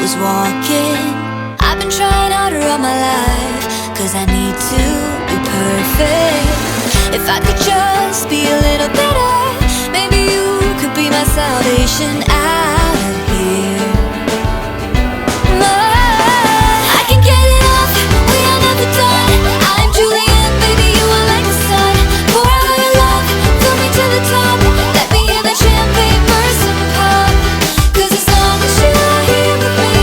was walking. I've been trying harder all my life, cause I need to be perfect. If I could just be a little better, maybe you could be my salvation out of here. I can get it off, we are never done. I'm Julian, baby, you are like the sun. Pour out all your love, fill me to the top. Let me hear the champagne burst and pop. Cause as long as you are here with me,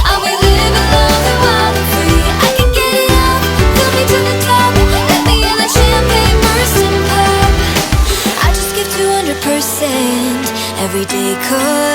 I'll be living, loving, wild and free. I can get it off, fill me to the top. Let me hear the champagne burst and pop. I just give 200% every day, cause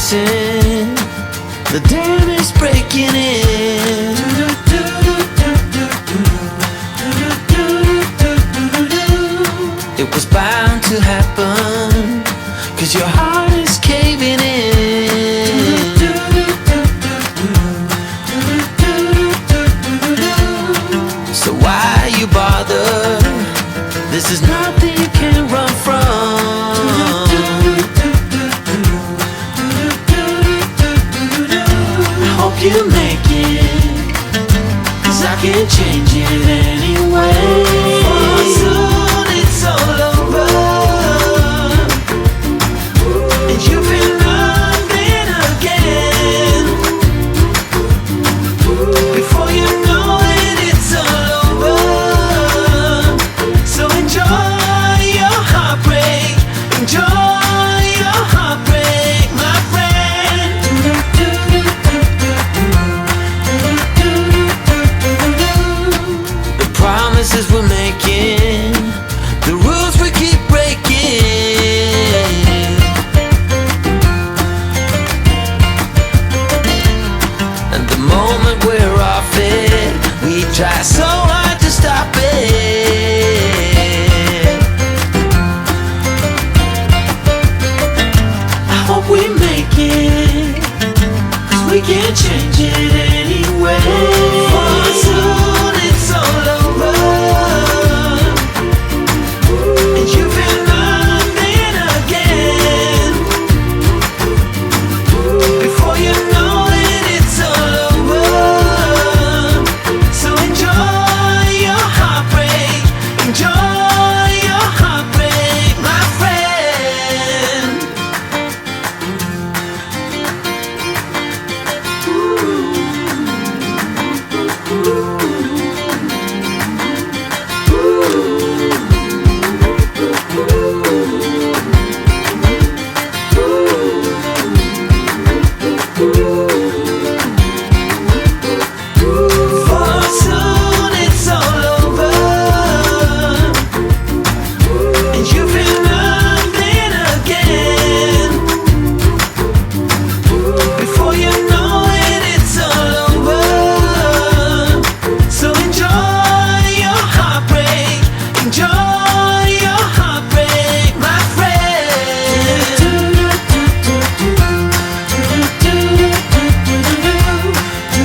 listen, the dam is breaking in. It was bound to happen, 'cause your heart is caving in. So why you bother? This is nothing you can run from. I hope you make it, 'cause I can't change it anyway. For soon it's all over, and you've been running again. Before you know it, it's all over. So enjoy your heartbreak, enjoy your heartbreak, my friend. The promises we're making, the rules we keep breaking, and the moment we're off it, we try so hard to stop it. I hope we make it, 'cause we can't change